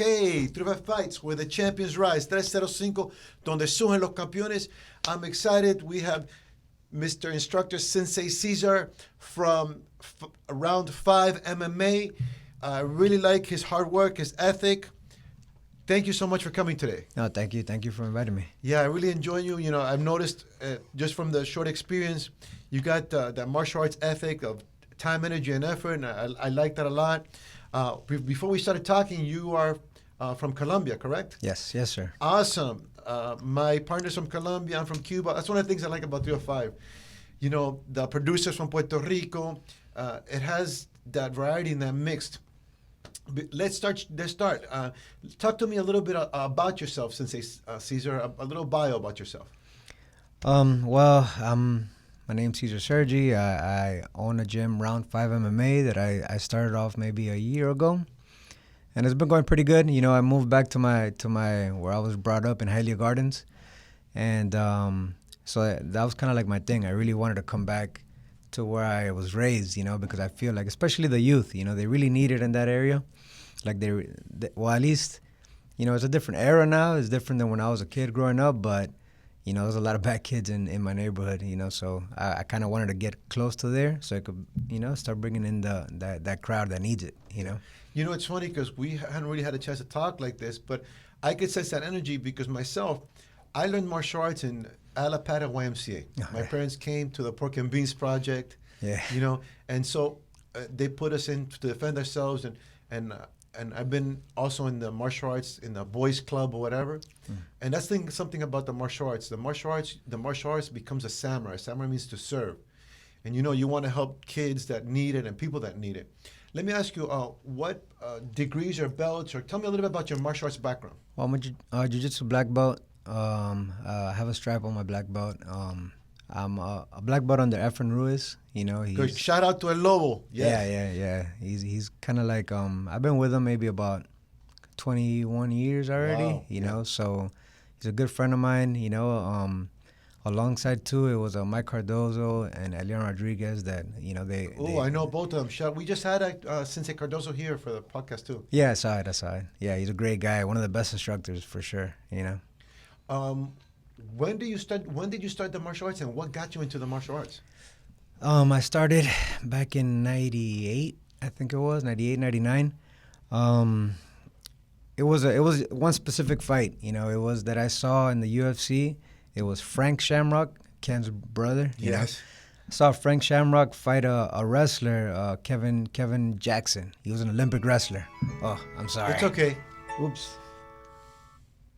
Okay, 305 Fights, where the champions rise. 305, donde surgen los campeones. I'm excited. We have Mr. Instructor Sensei Cesar from Round 5 MMA. I really like his hard work, his ethic. Thank you so much for coming today. No, thank you. Thank you for inviting me. Yeah, I really enjoy you. You know, I've noticed just from the short experience, you got that martial arts ethic of time, energy, and effort, and I like that a lot. Before we started talking, you are from Colombia, correct? Yes, sir. Awesome. My partner's from Colombia. I'm from Cuba. That's one of the things I like about 305. You know, the producers from Puerto Rico. It has that variety and that mixed. Let's start. Talk to me a little bit about yourself, Sensei Cesar. A little bio about yourself. My name's Cesar Serje. I own a gym, Round 5 MMA, that I started off maybe a year ago, and it's been going pretty good. You know, I moved back to my where I was brought up in Hialeah Gardens, and so that was kind of like my thing. I really wanted to come back to where I was raised, you know, because I feel like, especially the youth, you know, they really need it in that area. Like well, at least, you know, it's a different era now. It's different than when I was a kid growing up, but you know, there's a lot of bad kids in my neighborhood, you know, so I kind of wanted to get close to there so I could, you know, start bringing in that crowd that needs it, you know. You know, it's funny because we hadn't really had a chance to talk like this, but I could sense that energy because myself, I learned martial arts in Alapata YMCA. My parents came to the Pork and Beans Project, you know, and so they put us in to defend ourselves, and I've been also in the martial arts in the boys club or whatever, and that's something about the martial arts. The martial arts becomes a samurai. Samurai means to serve, and you know you want to help kids that need it and people that need it. Let me ask you, what degrees or belts, or tell me a little bit about your martial arts background. Well, I'm a jiu-jitsu black belt. I have a stripe on my black belt. I'm a black belt under Efren Ruiz. You know, Good. Shout out to El Lobo. Yeah. He's kind of like I've been with him maybe about 21 years already. Wow. You know, so he's a good friend of mine. You know, alongside too, it was Mike Cardozo and Elian Rodriguez that you know they. Oh, I know both of them. We just had Sensei Cardozo here for the podcast too. Yeah, I saw it. Yeah, he's a great guy. One of the best instructors for sure. You know. When did you start the martial arts, and what got you into the martial arts? I started back in 98, I think it was, 98, 99. It was one specific fight, you know, it was that I saw in the UFC. It was Frank Shamrock, Ken's brother. Yes. I saw Frank Shamrock fight a wrestler, Kevin Jackson. He was an Olympic wrestler. Oh, I'm sorry. It's okay. Oops.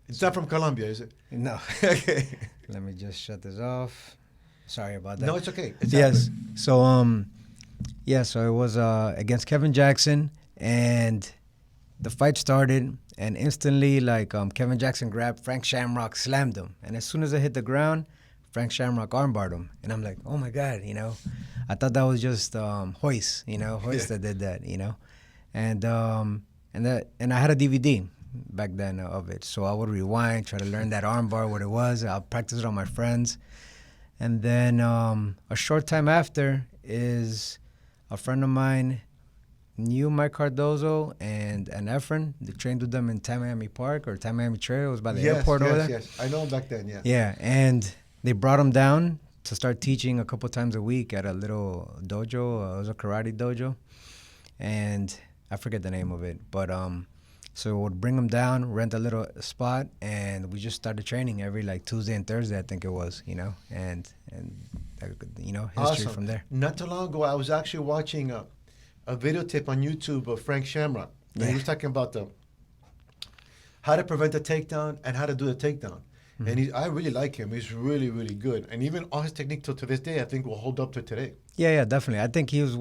It's not from Colombia, is it? No. Okay. Let me just shut this off. Sorry about that. No, it's okay. Yes. So so it was against Kevin Jackson, and the fight started, and instantly, like Kevin Jackson grabbed Frank Shamrock, slammed him, and as soon as I hit the ground, Frank Shamrock armbarred him, and I'm like, oh my God, you know, I thought that was just Hoist, you know, that did that, you know, and I had a DVD back then of it, so I would rewind, try to learn that armbar, what it was. I'll practice it on my friends. And then a short time after is a friend of mine knew Mike Cardozo and Efren. They trained with them in Tamiami Park or Tamiami Trail. It was by the airport over there. Yes, I know him back then, yeah. Yeah, and they brought him down to start teaching a couple times a week at a little dojo. It was a karate dojo. And I forget the name of it, but so we would bring him down, rent a little spot, and we just started training every like Tuesday and Thursday, I think it was, you know, and you know, history awesome. From there. Not too long ago, I was actually watching a videotape on YouTube of Frank Shamrock. And he was talking about how to prevent a takedown and how to do the takedown. Mm-hmm. And I really like him. He's really, really good. And even all his technique till to this day, I think will hold up to today. Yeah, definitely. I think he was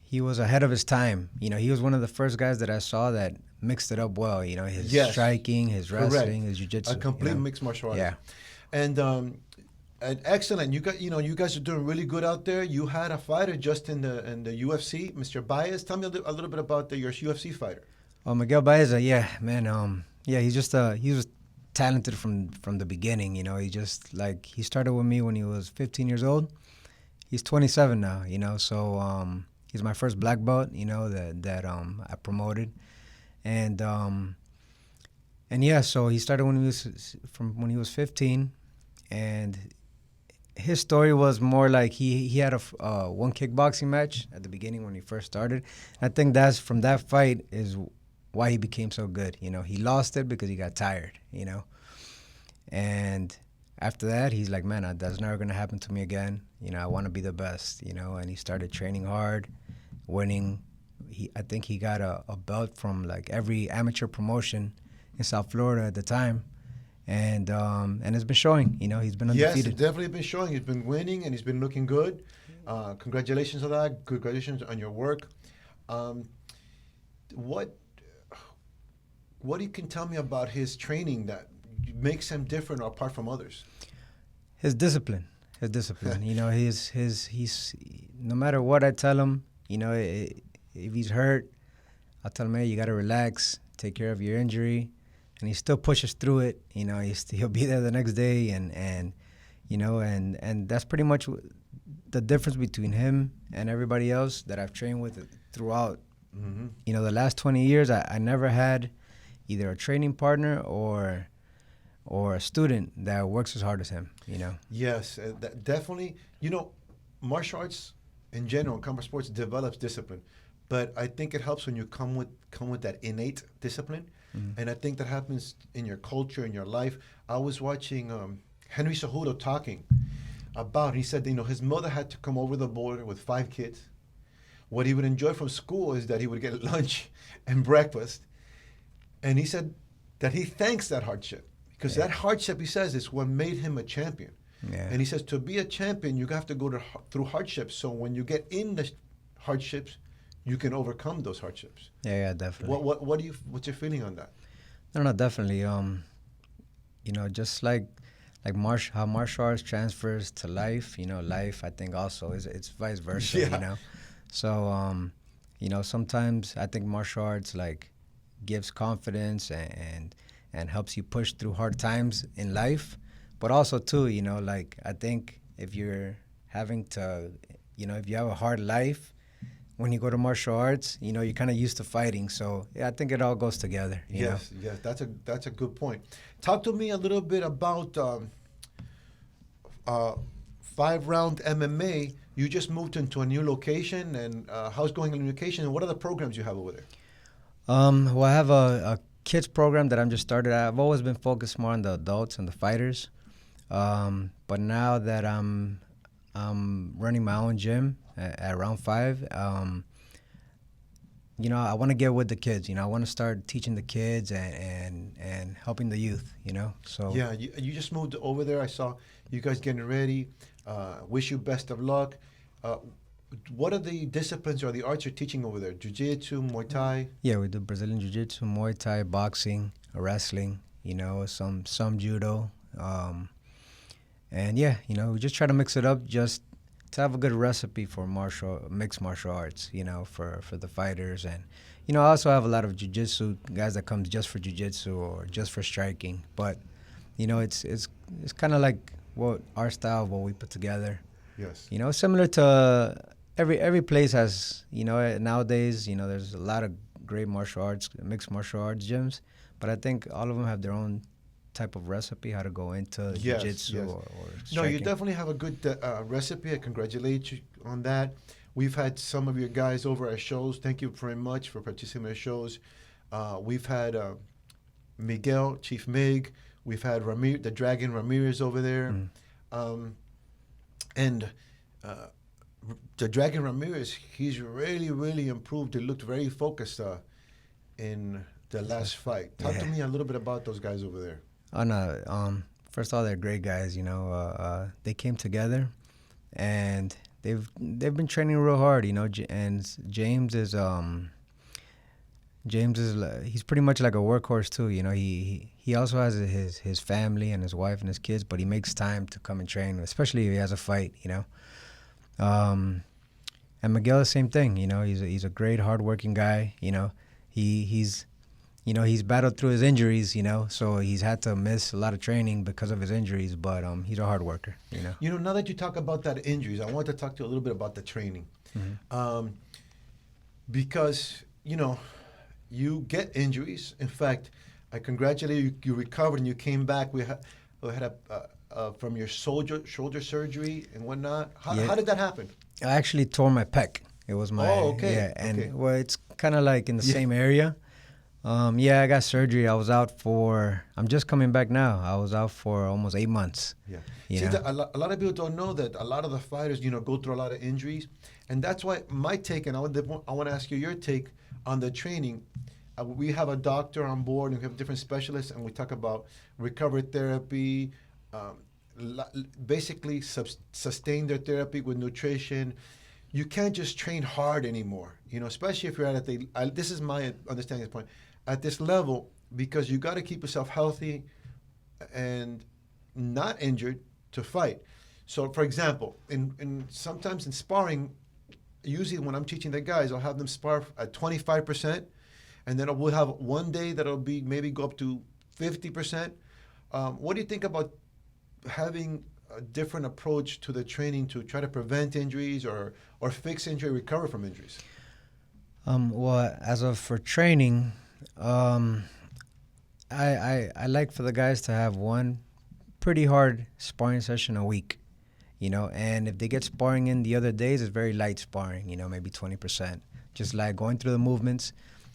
he was ahead of his time. You know, he was one of the first guys that I saw that mixed it up well. You know, his striking, his wrestling, his jiu-jitsu. A complete mixed martial arts. Yeah. And excellent. You guys are doing really good out there. You had a fighter just in the UFC, Mr. Baez. Tell me a little bit about your UFC fighter. Oh, Miguel Baez. Yeah, man. He's just he was talented from the beginning. You know, he started with me when he was 15 years old. He's 27 now. You know, so. He's my first black belt, you know, that I promoted. And yeah, so he started when he was 15, and his story was more like he had one kickboxing match at the beginning when he first started. I think that's from that fight is why he became so good. You know, he lost it because he got tired. You know, and after that, he's like, man, that's never gonna happen to me again. You know, I want to be the best. You know, and he started training hard, winning. I think he got a belt from like every amateur promotion in South Florida at the time. And it's been showing, you know, he's been undefeated. Yes, it's definitely been showing. He's been winning and he's been looking good. Congratulations on that. Congratulations on your work. What you can tell me about his training that makes him different or apart from others? His discipline. You know, he's no matter what I tell him, you know, if he's hurt, I'll tell him, hey, you got to relax, take care of your injury. And he still pushes through it. You know, he'll be there the next day, and you know, and that's pretty much the difference between him and everybody else that I've trained with throughout. Mm-hmm. You know, the last 20 years, I never had either a training partner or a student that works as hard as him. You know. Yes, definitely. You know, martial arts in general, combat sports develops discipline, but I think it helps when you come with that innate discipline. Mm-hmm. And I think that happens in your culture, in your life. I was watching Henry Cejudo talking about, he said, you know, his mother had to come over the border with 5 kids. What he would enjoy from school is that he would get lunch and breakfast. And he said that he thanks that hardship because that hardship, he says, is what made him a champion. Yeah. And he says to be a champion, you have to go through hardships. So when you get in the hardships, you can overcome those hardships. Yeah, definitely. What's your feeling on that? No, definitely. You know, just like how martial arts transfers to life. You know, life I think also it's vice versa. Yeah. You know, so you know, sometimes I think martial arts like gives confidence and helps you push through hard times in life, but also too, you know, like I think if you're having to, you know, if you have a hard life. When you go to martial arts, you know, you're kind of used to fighting. So, yeah, I think it all goes together. Yes, that's a good point. Talk to me a little bit about 5-round MMA. You just moved into a new location, and how's going in the location, and what are the programs you have over there? Well, I have a kids program that I'm just started. I've always been focused more on the adults and the fighters. But now that I'm running my own gym at Round 5. You know, I want to get with the kids. You know, I want to start teaching the kids and helping the youth. You know, so yeah, you just moved over there. I saw you guys getting ready. Wish you best of luck. What are the disciplines or the arts you're teaching over there? Jiu-jitsu, Muay Thai? Yeah, we do Brazilian Jiu-jitsu, Muay Thai, boxing, wrestling. You know, some judo. And yeah, you know, we just try to mix it up just to have a good recipe for mixed martial arts, you know, for the fighters. And, you know, I also have a lot of jiu-jitsu guys that comes just for jiu-jitsu or just for striking. But, you know, it's kind of like what our style, what we put together. Yes. You know, similar to every place has, you know, nowadays, you know, there's a lot of great martial arts, mixed martial arts gyms. But I think all of them have their own type of recipe, how to go into jiu-jitsu or striking. No, you definitely have a good recipe. I congratulate you on that. We've had some of your guys over our shows. Thank you very much for participating in our shows. We've had Miguel, Chief Mig. We've had the Dragon Ramirez over there. And the Dragon Ramirez, he's really, really improved. He looked very focused in the last fight. Talk to me a little bit about those guys over there. Oh no! First of all, they're great guys. You know, they came together, and they've been training real hard. You know, and James is he's pretty much like a workhorse too. You know, he also has his family and his wife and his kids, but he makes time to come and train, especially if he has a fight. You know, and Miguel, the same thing. You know, he's a great, hardworking guy. You know, he's battled through his injuries, you know, so he's had to miss a lot of training because of his injuries, but he's a hard worker, you know. You know, now that you talk about that injuries, I want to talk to you a little bit about the training. Mm-hmm. Because, you know, you get injuries. In fact, I congratulate you. You recovered and you came back. We had from your shoulder surgery and whatnot. Yeah. How did that happen? I actually tore my pec. It was my Oh, okay. yeah, and Okay. well, it's kind of like in the Yeah. same area. Yeah, I got surgery. I was out for. I'm just coming back now. I was out for almost 8 months. Yeah. You See, know? a lot of people don't know that a lot of the fighters, go through a lot of injuries, and that's why my take, and I want to ask you your take on the training. We have a doctor on board, and we have different specialists, and we talk about recovery therapy, um, basically sustain their therapy with nutrition. You can't just train hard anymore, especially if you're at this is my understanding of the point, at this level, because you got to keep yourself healthy and not injured to fight. So, for example, in sometimes in sparring, usually when I'm teaching the guys, I'll have them spar at 25%, and then we'll have one day that'll be maybe go up to 50%. What do you think about having a different approach to the training to try to prevent injuries or fix injury, recover from injuries? Well, as of for training, I like for the guys to have one pretty hard sparring session a week, and if they get sparring in the other days, it's very light sparring, maybe 20%, just like going through the movements,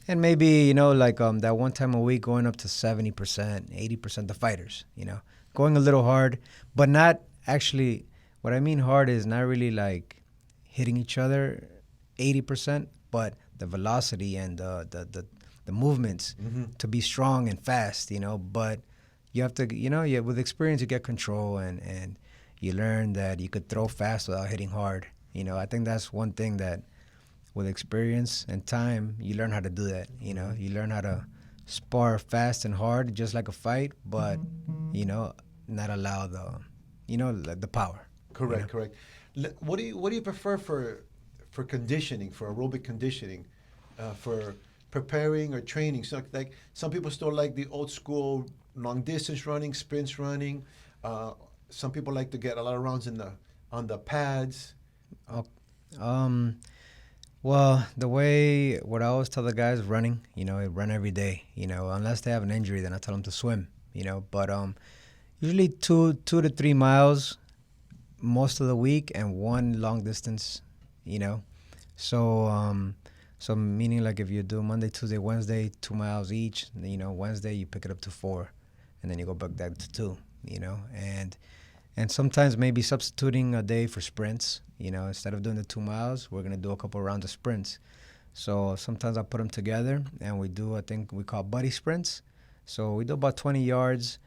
and maybe, like that one time a week going up to 70%, 80% the fighters, going a little hard, but not actually, what I mean hard is not really like hitting each other 80%, but the velocity and the movements to be strong and fast, but you have to, with experience you get control and you learn that you could throw fast without hitting hard. I think that's one thing that with experience and time, you learn how to do that. You learn how to spar fast and hard, just like a fight, but, not allow the power. Correct, correct. What do you prefer for conditioning, for aerobic conditioning, for preparing or training? So like some people still like the old school long distance running, sprints running. Some people like to get a lot of rounds on the pads. Well, what I always tell the guys, running, run every day, unless they have an injury, then I tell them to swim, but usually 2 to 3 miles most of the week and one long distance, so meaning like if you do Monday, Tuesday, Wednesday, 2 miles each, Wednesday you pick it up to 4, and then you go back down to 2, and sometimes maybe substituting a day for sprints, instead of doing the 2 miles, we're going to do a couple rounds of sprints. So sometimes I put them together and we do, I think we call buddy sprints. So we do about 20 yards.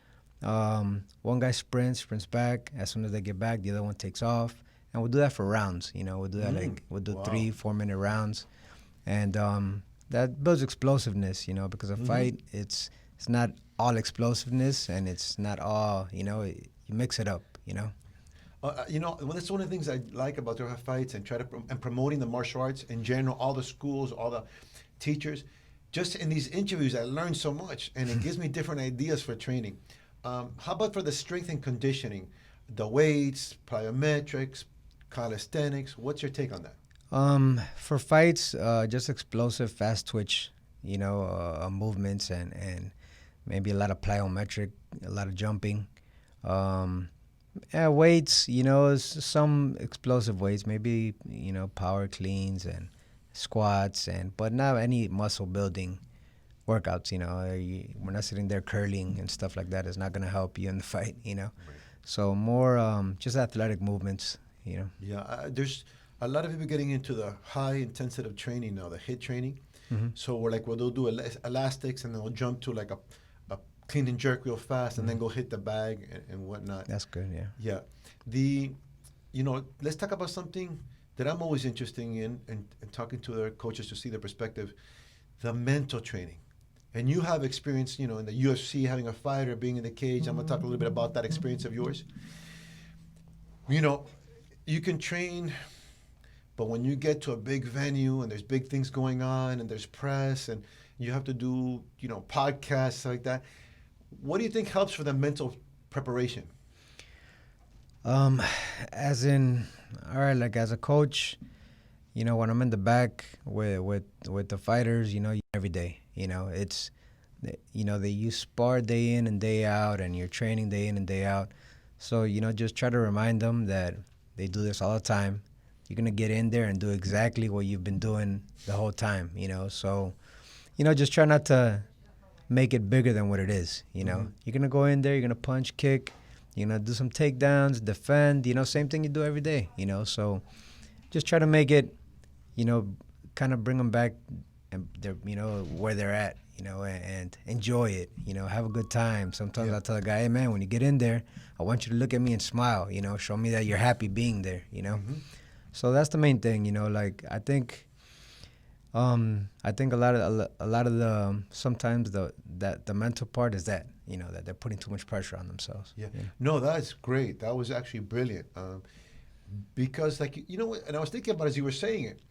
One guy sprints back. As soon as they get back, the other one takes off. And we'll do that for rounds. We'll do that we'll do 3-4 minute rounds. And that builds explosiveness, because a fight, it's not all explosiveness and it's not all, you mix it up, That's one of the things I like about 305 Fights and and promoting the martial arts in general, all the schools, all the teachers. Just in these interviews, I learned so much, and it gives me different ideas for training. How about for the strength and conditioning, the weights, plyometrics, calisthenics? What's your take on that? For fights, just explosive, fast twitch, movements and maybe a lot of plyometric, a lot of jumping. Weights, some explosive weights, maybe, power cleans and squats, but not any muscle building workouts, we're not sitting there curling and stuff like that. It's not going to help you in the fight, Right. So more just athletic movements, Yeah, there's a lot of people getting into the high intensity training now, the HIIT training. So they'll do elastics and they'll jump to like a clean and jerk real fast and then go hit the bag and whatnot. That's good, yeah. Yeah. Let's talk about something that I'm always interested in and talking to their coaches to see their perspective, the mental training. And you have experience, in the UFC, having a fighter, being in the cage. I'm going to talk a little bit about that experience of yours. You can train, but when you get to a big venue and there's big things going on and there's press and you have to do, podcasts like that, what do you think helps for the mental preparation? As in, all right, like as a coach, when I'm in the back with the fighters, every day, You know, that you spar day in and day out, and you're training day in and day out. So, just try to remind them that they do this all the time. You're going to get in there and do exactly what you've been doing the whole time, So, just try not to make it bigger than what it is, You're going to go in there, you're going to punch, kick, you're going to do some takedowns, defend, same thing you do every day, So just try to make it, kind of bring them back and they're, where they're at, and enjoy it, have a good time. Sometimes I tell the guy, hey, man, when you get in there, I want you to look at me and smile, show me that you're happy being there, So that's the main thing, like I think a lot of the sometimes the mental part is that that they're putting too much pressure on themselves. Yeah. No, that's great. That was actually brilliant. Because like and I was thinking about it as you were saying it.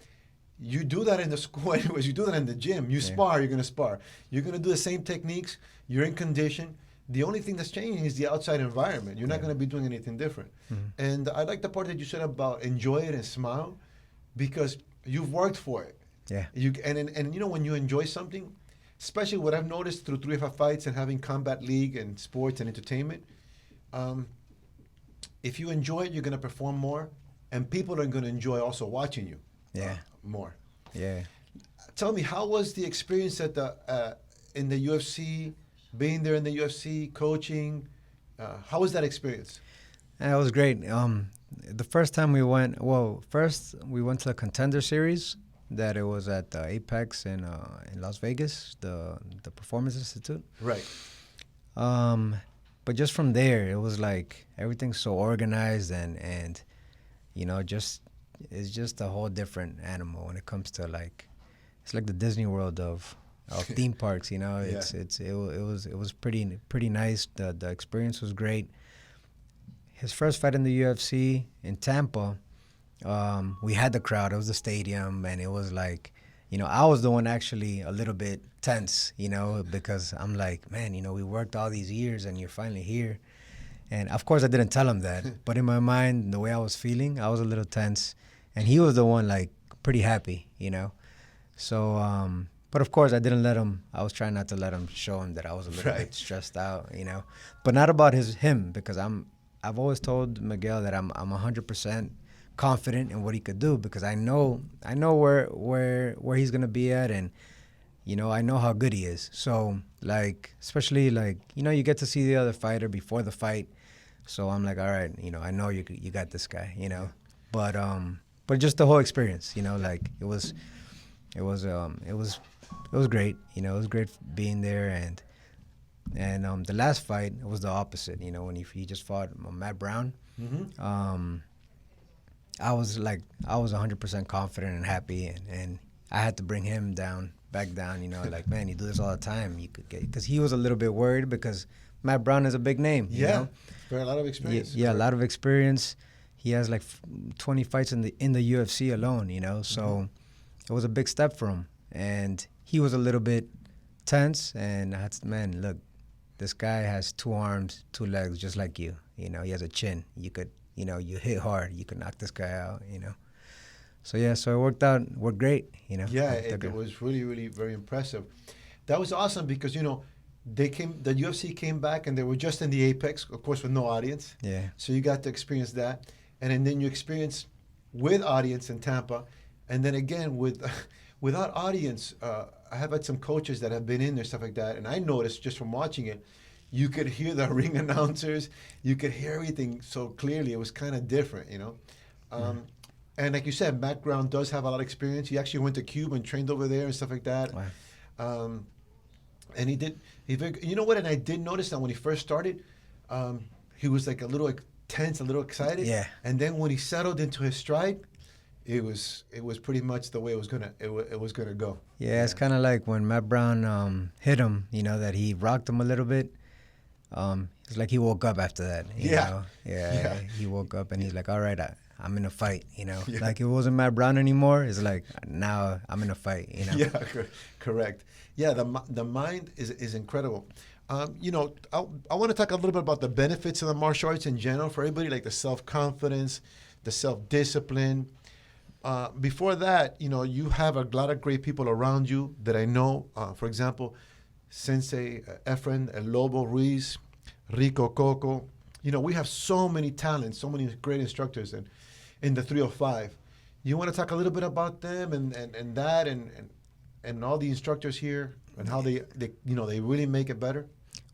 You do that in the school anyways. You do that in the gym. You spar. You're gonna spar. You're gonna do the same techniques. You're in condition. The only thing that's changing is the outside environment. You're not gonna be doing anything different. And I like the part that you said about enjoy it and smile, because you've worked for it. Yeah. And when you enjoy something, especially what I've noticed through 305 Fights and having Combat League and sports and entertainment, if you enjoy it, you're going to perform more, and people are going to enjoy also watching you more. Yeah. Tell me, how was the experience at in the UFC, being there in the UFC, coaching? How was that experience? It was great. The first time we went to the Contender Series. That it was at the Apex in Las Vegas, the Performance Institute. Right. But just from there, it was like everything's so organized and it's just a whole different animal when it comes to it's like the Disney World of theme parks. It was pretty nice. The experience was great. His first fight in the UFC in Tampa. We had the crowd. It was the stadium, and it was like, I was the one actually a little bit tense, because I'm like, man, we worked all these years, and you're finally here. And of course, I didn't tell him that, but in my mind, the way I was feeling, I was a little tense, and he was the one pretty happy, So, but of course, I didn't let him. I was trying not to let him show him that I was a little bit stressed out, but not about him, because I've always told Miguel that I'm 100%. Confident in what he could do, because I know where he's gonna be at, and I know how good he is. So especially you get to see the other fighter before the fight, so I'm like, all right, I know you got this guy, but just the whole experience, it was great, it was great being there, and the last fight was the opposite, when he just fought Matt Brown. I was 100% confident and happy, and I had to bring him back down, man, you do this all the time. You could because he was a little bit worried because Matt Brown is a big name. You know? For a lot of experience. Yeah, a lot of experience. He has 20 fights in the UFC alone, so it was a big step for him. And he was a little bit tense, and I had to, man, look, this guy has 2 arms, 2 legs, just like you. He has a chin. You could. You hit hard, you could knock this guy out, So, so it worked great, Yeah, it was really, really very impressive. That was awesome because, the UFC came back and they were just in the Apex, of course, with no audience. Yeah. So you got to experience that. And then you experience with audience in Tampa. And then again, without audience, I have had some coaches that have been in there, stuff like that. And I noticed just from watching it, you could hear the ring announcers. You could hear everything so clearly. It was kind of different, And like you said, Matt Brown does have a lot of experience. He actually went to Cuba and trained over there and stuff like that. Wow. And you know what? And I did notice that when he first started, he was a little tense, a little excited. Yeah. And then when he settled into his stride, it was pretty much the way it was gonna go. Yeah, it's kind of like when Matt Brown hit him. That he rocked him a little bit. It's like he woke up after that. You know? Yeah. He woke up and he's like, all right, I'm in a fight, Yeah. Like it wasn't Matt Brown anymore. It's like, now I'm in a fight, Yeah, correct. Yeah, the mind is incredible. I want to talk a little bit about the benefits of the martial arts in general for everybody, like the self-confidence, the self-discipline. before that, you have a lot of great people around you that I know. For example, Sensei Efren, El Lobo Ruiz, Rico Coco. We have so many talents, so many great instructors in the 305. You want to talk a little bit about them and that and all the instructors here and how they really make it better?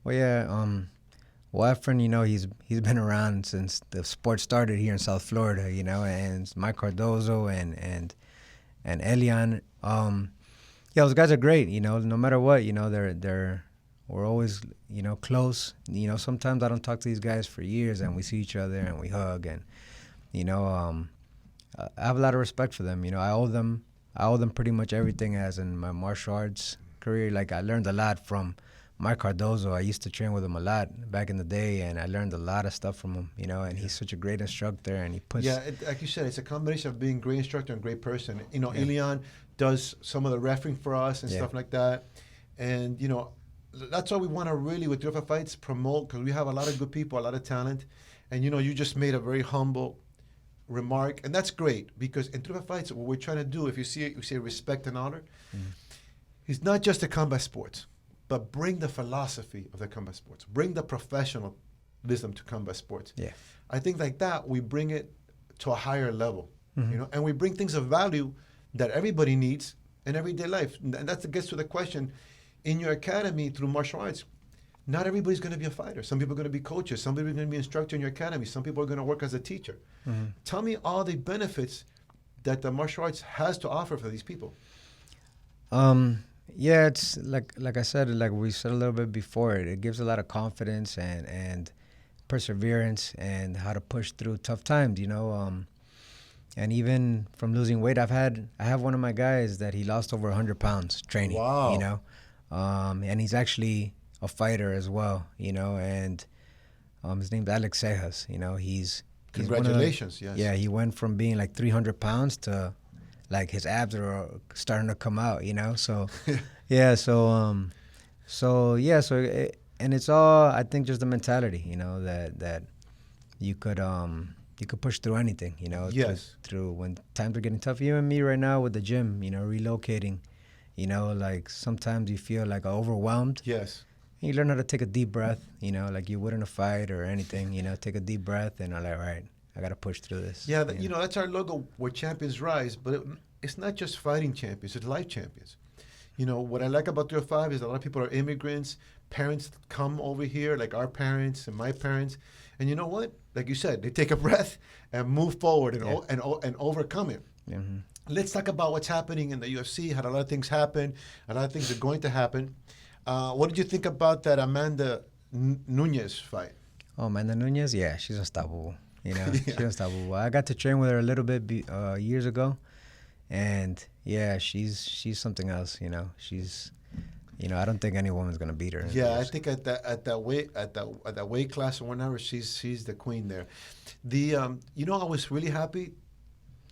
Well, yeah. Well, Efren, he's been around since the sport started here in South Florida, and Mike Cardozo and Elian. Yeah, those guys are great. No matter what, we're always close. Sometimes I don't talk to these guys for years, and we see each other and we hug, and I have a lot of respect for them. I owe them pretty much everything as in my martial arts career. Like, I learned a lot from Mike Cardozo. I used to train with him a lot back in the day, and I learned a lot of stuff from him, and he's such a great instructor, and he puts... Yeah, like you said, it's a combination of being a great instructor and great person. Elian does some of the refereeing for us and stuff like that. And, that's what we want to really, with 305 Fights, promote, because we have a lot of good people, a lot of talent. And, you just made a very humble remark, and that's great, because in 305 Fights, what we're trying to do, if you see it, you say respect and honor. It's not just the combat sports, but bring the philosophy of the combat sports. Bring the professionalism to combat sports. Yeah. I think like that, we bring it to a higher level, and we bring things of value that everybody needs in everyday life. And that gets to the question, in your academy through martial arts, not everybody's going to be a fighter. Some people are going to be coaches. Some people are going to be instructor in your academy. Some people are going to work as a teacher. Tell me all the benefits that the martial arts has to offer for these people. Yeah, it's like I said, like we said a little bit before, it gives a lot of confidence and perseverance and how to push through tough times, and even from losing weight, I have one of my guys that he lost over 100 pounds training. Wow. And he's actually a fighter as well, and his name's Alex Cejas. He's Congratulations, yes. Yeah, he went from being like 300 pounds to like his abs are starting to come out, so yeah, and it's all, I think, just the mentality, that you could push through anything, Yes. through when times are getting tough. Even me right now with the gym, relocating, like sometimes you feel like overwhelmed. Yes. You learn how to take a deep breath, like you would in a fight or anything, take a deep breath and I'm like, all right, I got to push through this. Yeah, that's our logo, where champions rise, but it's not just fighting champions, it's life champions. What I like about 305 is a lot of people are immigrants, parents come over here, like our parents and my parents, and you know what? Like you said, they take a breath and move forward and overcome it. Mm-hmm. Let's talk about what's happening in the UFC, had a lot of things happen, a lot of things are going to happen. What did you think about that Amanda Nunez fight? Oh, Amanda Nunez, yeah, she's unstoppable. She's unstoppable. I got to train with her a little bit years ago, and yeah, she's something else. She's, I don't think any woman's gonna beat her. Yeah, I think at that weight class or whatever, she's the queen there. I was really happy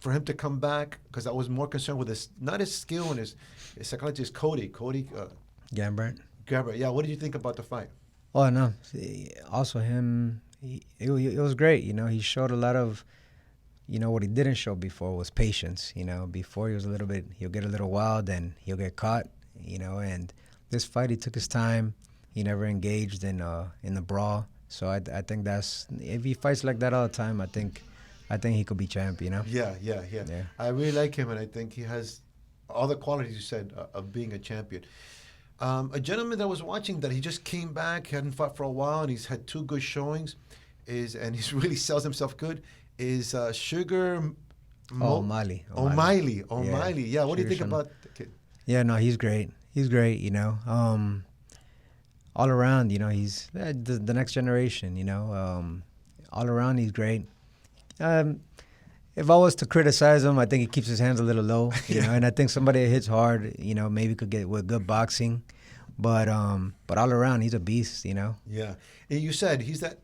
for him to come back, because I was more concerned with not his skill and his psychologist, Cody Gambart. Yeah, what did you think about the fight? Oh no, also him. It was great. He showed a lot of, what he didn't show before was patience. Before he'll get a little wild and he'll get caught. And this fight, he took his time. He never engaged in the brawl. So I think if he fights like that all the time, I think he could be champ. Yeah. I really like him, and I think he has all the qualities you said of being a champion. A gentleman that was watching that he just came back, hadn't fought for a while, and he's had 2 good showings, and he really sells himself good, is Sugar O'Malley. O'Malley. Yeah, what do you think about the kid? Yeah, no, he's great. All around, he's the next generation, all around he's great. If I was to criticize him, I think he keeps his hands a little low, and I think somebody that hits hard, maybe could get with good boxing, but all around he's a beast, Yeah, and you said he's that.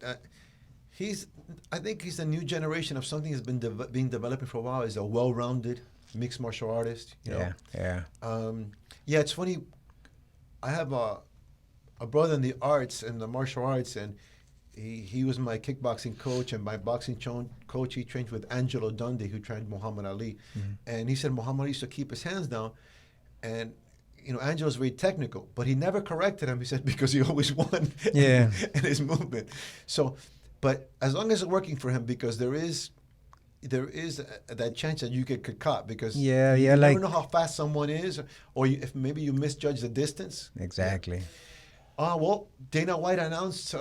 I think he's the new generation of something that's been being developing for a while. Is a well-rounded mixed martial artist. Yeah. Yeah, it's funny. I have a brother in the arts and the martial arts, and he was my kickboxing coach and my boxing coach. He trained with Angelo Dundee, who trained Muhammad Ali. And he said Muhammad Ali used to keep his hands down. And, Angelo's very technical, but he never corrected him. He said because he always won Yeah. in his movement. So, but as long as it's working for him, because there is that chance that you get caught, because you never know how fast someone is, or if maybe you misjudge the distance. Exactly. Well, Dana White announced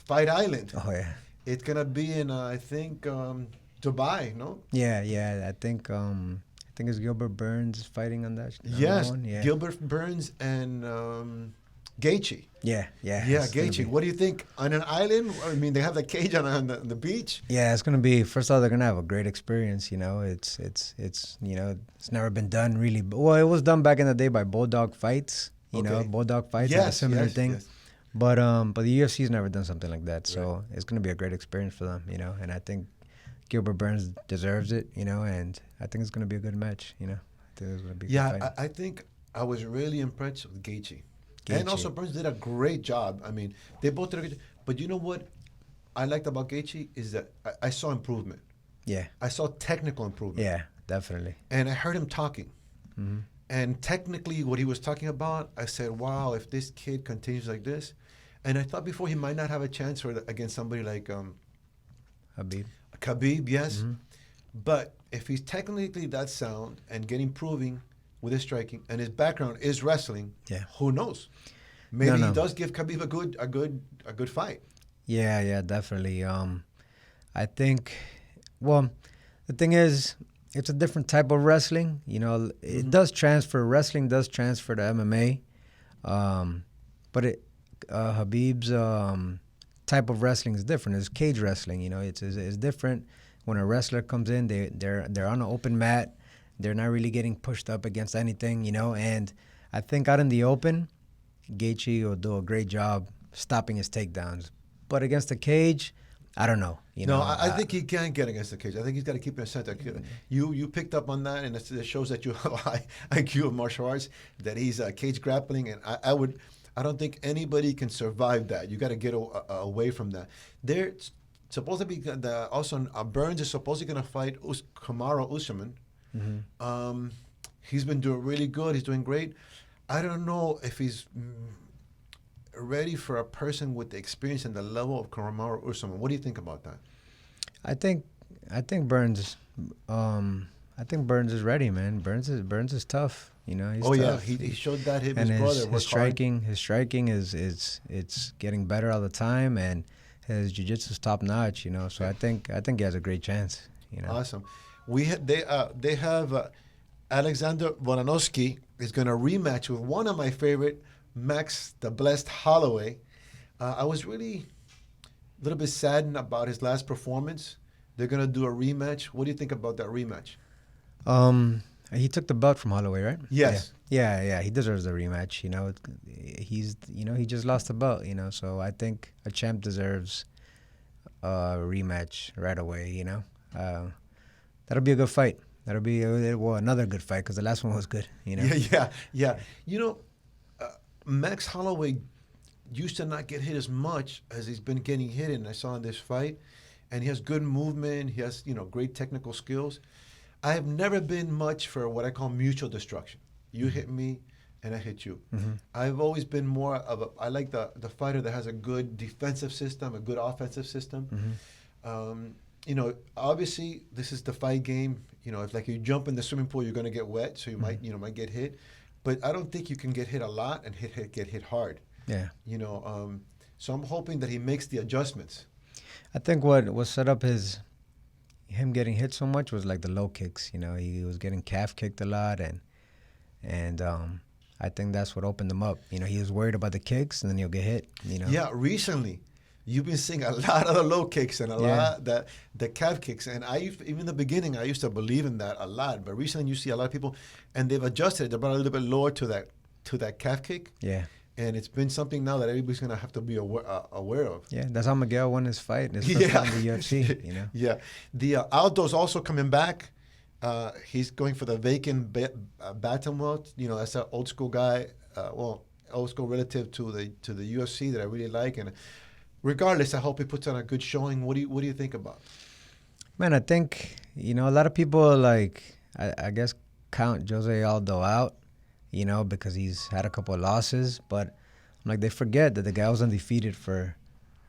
Fight Island. Oh yeah. It's gonna be in I think Dubai, no? Yeah. I think it's Gilbert Burns fighting on that. Yes. One. Yeah. Gilbert Burns and Gaethje. Yeah. Gaethje. What do you think on an island? I mean, they have the cage on the beach. Yeah, it's gonna be. First of all, they're gonna have a great experience. It's it's never been done really. Well, it was done back in the day by Bulldog Fights. Bulldog Fights had a similar thing. Yes. But the UFC's never done something like that, so it's gonna be a great experience for them, and I think Gilbert Burns deserves it, and I think it's gonna be a good match, I think it's gonna be a good fight. I think I was really impressed with Gaethje. And also Burns did a great job. I mean, they both did a good job. But you know what I liked about Gaethje is that I saw improvement. Yeah. I saw technical improvement. Yeah, definitely. And I heard him talking. Mm-hmm. And technically, what he was talking about, I said, wow, if this kid continues like this. And I thought before he might not have a chance against somebody like Khabib, yes. Mm-hmm. But if he's technically that sound and getting improving with his striking, and his background is wrestling, who knows? Maybe he does give Khabib a good fight. Yeah, definitely. I think, well, the thing is, it's a different type of wrestling. It does transfer. Wrestling does transfer to MMA, but Khabib's type of wrestling is different. It's cage wrestling. It's different. When a wrestler comes in, they're on an open mat. They're not really getting pushed up against anything. And I think out in the open, Gaethje will do a great job stopping his takedowns. But against the cage, I don't know. I think he can get against the cage. I think he's got to keep it in center. You picked up on that, and it shows that you have a high IQ of martial arts, that he's cage grappling, and I don't think anybody can survive that. You got to get away from that. They're supposed to be also Burns is supposedly going to fight Kamaru Usman. Mm-hmm. He's been doing really good. He's doing great. I don't know if he's ready for a person with the experience and the level of Kamaru Usman. What do you think about that? I think Burns. I think Burns is ready, man. Burns is tough. He's tough. He showed that his brother worked hard. His striking is getting better all the time, and his jiu-jitsu is top notch. So I think he has a great chance. Awesome. They have Alexander Volkanovski is going to rematch with one of my favorite, Max the Blessed Holloway. I was really a little bit saddened about his last performance. They're going to do a rematch. What do you think about that rematch? He took the belt from Holloway, right? Yes. Yeah. He deserves a rematch. He just lost the belt. So I think a champ deserves a rematch right away. That'll be a good fight. That'll be another good fight because the last one was good. Yeah. Max Holloway used to not get hit as much as he's been getting hit, and I saw in this fight, and he has good movement. He has great technical skills. I have never been much for what I call mutual destruction. You hit me, and I hit you. Mm-hmm. I've always been more of I like the fighter that has a good defensive system, a good offensive system. Mm-hmm. Obviously this is the fight game. If like you jump in the swimming pool, you're going to get wet, so you might get hit. But I don't think you can get hit a lot and get hit hard. Yeah. So I'm hoping that he makes the adjustments. I think what set up him getting hit so much was like the low kicks. He was getting calf kicked a lot, and I think that's what opened him up. He was worried about the kicks, and then he'll get hit. Yeah, recently you've been seeing a lot of the low kicks and a lot the calf kicks, and even in the beginning I used to believe in that a lot, but recently you see a lot of people, and they've adjusted. They brought a little bit lower to that calf kick. Yeah. And it's been something now that everybody's going to have to be aware of. Yeah, that's how Miguel won his fight. His first time in the UFC, Yeah. The Aldo's also coming back. He's going for the vacant bantamweight. That's an old school guy. Old school relative to the UFC that I really like. And regardless, I hope he puts on a good showing. What do you think about? Man, I think, a lot of people, like, I guess, count Jose Aldo out, because he's had a couple of losses. But, like, they forget that the guy was undefeated for,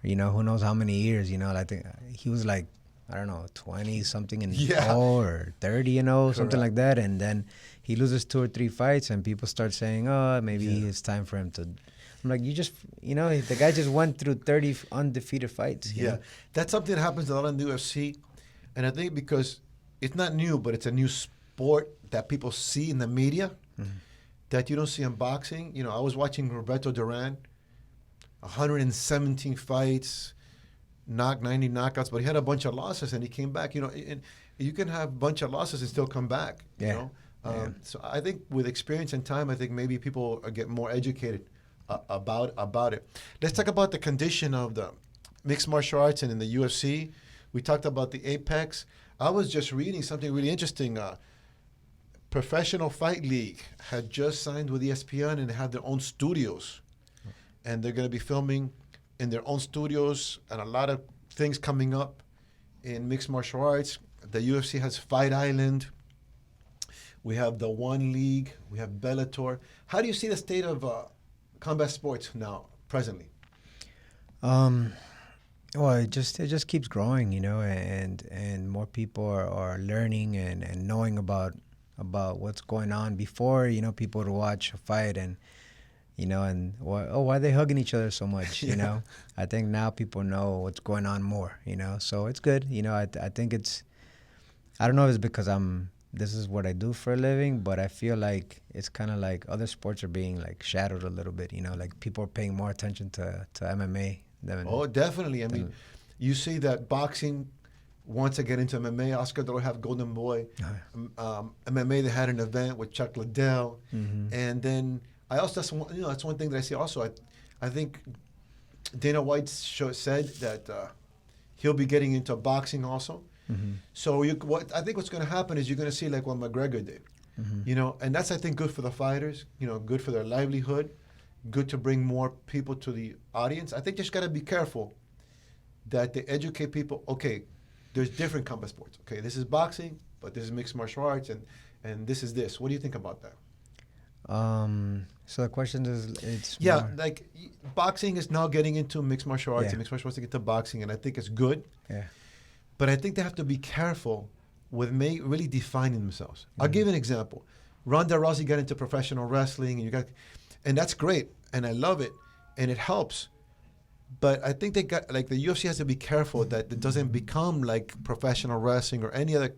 who knows how many years, I think he was, like, I don't know, 20-something and Yeah. or 30, Correct. something like that. And then he loses 2 or 3 fights, and people start saying, oh, maybe Yeah. it's time for him to. I'm like, the guy just went through 30 undefeated fights. you Yeah, know? that's something that happens a lot in the UFC, and I think because it's not new, but it's a new sport that people see in the media that you don't see in boxing. I was watching Roberto Duran, 117 fights, 90 knockouts, but he had a bunch of losses, and he came back. And you can have a bunch of losses and still come back. Yeah. So I think with experience and time, I think maybe people get more educated about it. Let's talk about the condition of the mixed martial arts and in the UFC. We talked about the Apex. I was just reading something really interesting. Professional Fight League had just signed with ESPN and have their own studios, and they're going to be filming in their own studios, and a lot of things coming up in mixed martial arts. The UFC has Fight Island. We have the One League. We have Bellator. How do you see the state of combat sports now, presently? Well, it just keeps growing, and more people are learning and knowing about what's going on. Before, people would watch a fight and why are they hugging each other so much? Yeah. I think now people know what's going on more. So it's good. I think I don't know if it's because this is what I do for a living, but I feel like it's kind of like other sports are being like shadowed a little bit. Like people are paying more attention to MMA. Oh, definitely. I mean, you see that boxing wants to get into MMA. Oscar De La Hoya have Golden Boy. MMA, they had an event with Chuck Liddell, and then I also that's one thing that I see also. I think Dana White said that he'll be getting into boxing also. So I think what's going to happen is you're going to see like what McGregor did, and that's I think good for the fighters. Good for their livelihood. Good to bring more people to the audience. I think just got to be careful that they educate people. Okay, there's different combat sports. Okay, this is boxing, but this is mixed martial arts, and this is this. What do you think about that? So the question is, it's like boxing is now getting into mixed martial arts, Yeah. and mixed martial arts to get to boxing, and I think it's good. Yeah. But I think they have to be careful with really defining themselves. I'll give you an example. Ronda Rousey got into professional wrestling, and that's great, and I love it, and it helps. But I think the UFC has to be careful that it doesn't become like professional wrestling or any other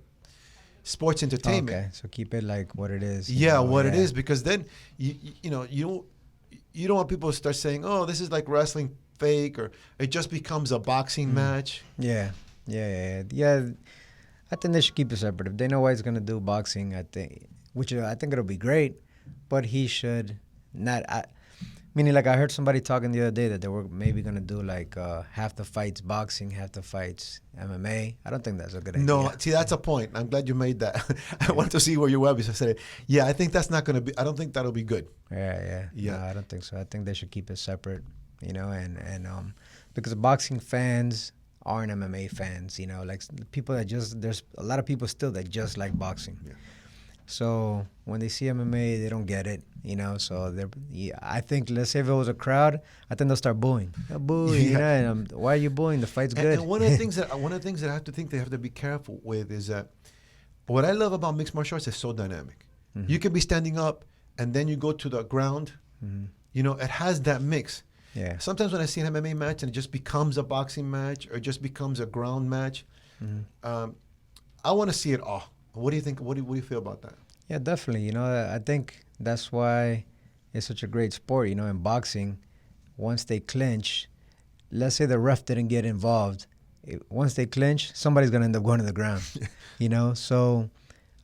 sports entertainment. Okay, so keep it like what it is. Yeah, it is, because then you don't want people to start saying, oh, this is like wrestling fake, or it just becomes a boxing match. Yeah. I think they should keep it separate. If Dana White's gonna do boxing, I think it'll be great, but he should not. Meaning, like I heard somebody talking the other day that they were maybe gonna do like half the fights boxing, half the fights MMA. I don't think that's a good idea. No, see, that's a point. I'm glad you made that. I wanted to see where you were because I said it. Yeah, I think that's not gonna be. I don't think that'll be good. Yeah. Yeah. No, I don't think so. I think they should keep it separate. And because boxing fans aren't MMA fans. Like people there's a lot of people still that just like boxing. Yeah. So when they see MMA, they don't get it, So I think, let's say if it was a crowd, I think they'll start booing. Booing, and why are you booing? The fight's good. And one of the things that I have to think they have to be careful with is that what I love about mixed martial arts is so dynamic. You can be standing up and then you go to the ground. It has that mix. Yeah. Sometimes when I see an MMA match and it just becomes a boxing match or it just becomes a ground match, I want to see it all. What do you think? What do you feel about that? Yeah, definitely. I think that's why it's such a great sport. In boxing, once they clinch, let's say the ref didn't get involved, once they clinch, somebody's gonna end up going to the ground. So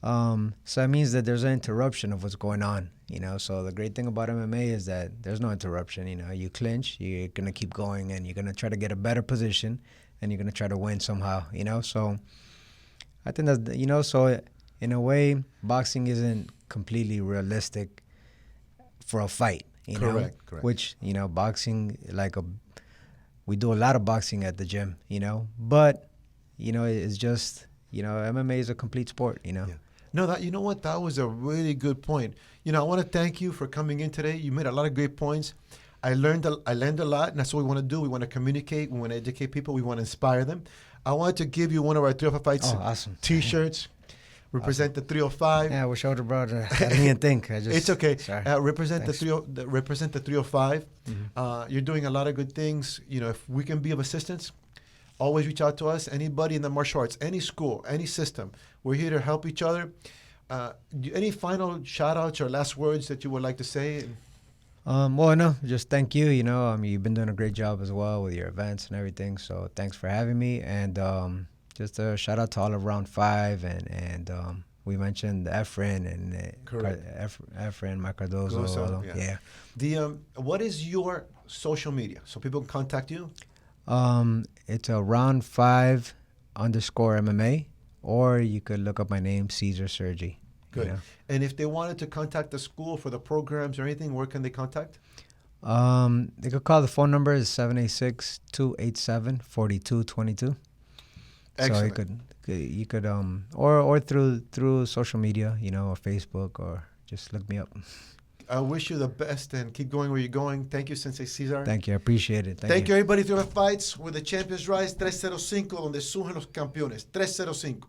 that means that there's an interruption of what's going on. So the great thing about MMA is that there's no interruption. You clinch, you're gonna keep going, and you're gonna try to get a better position, and you're gonna try to win somehow. So I think that's so in a way, boxing isn't completely realistic for a fight. Correct. Which boxing, like we do a lot of boxing at the gym, you know. But, you know, it's just, you know, MMA is a complete sport, you know. Yeah. No, that, you know what? That was a really good point. You know, I want to thank you for coming in today. You made a lot of great points. I learned a lot, and that's what we want to do. We want to communicate. We want to educate people. We want to inspire them. I wanted to give you one of our 305 Fights awesome. T-shirts. Represent the 305. Yeah, I wish I would have brought it. I didn't even think. It's okay. Represent Thanks. represent the 305. Mm-hmm. You're doing a lot of good things. You know, if we can be of assistance, always reach out to us. Anybody in the martial arts, any school, any system, we're here to help each other. Any final shout-outs or last words that you would like to say? Well, no, just thank you. You know, you've been doing a great job as well with your events and everything. So thanks for having me. And just a shout out to all of Round 5. And we mentioned Efren and Efren, Mike Cardozo. Yeah. What is your social media so people can contact you? It's a Round 5 _ MMA, or you could look up my name, Cesar Serje. Good. You know? And if they wanted to contact the school for the programs or anything, where can they contact? They could call. The phone number is 786-287-4222. Excellent. So you could or through social media, you know, or Facebook, or just look me up. I wish you the best and keep going where you're going. Thank you, Sensei Cesar. Thank you. I appreciate it. Thank you, everybody. 305 Fights, where the champions rise. 305, donde surgen los campeones. 305.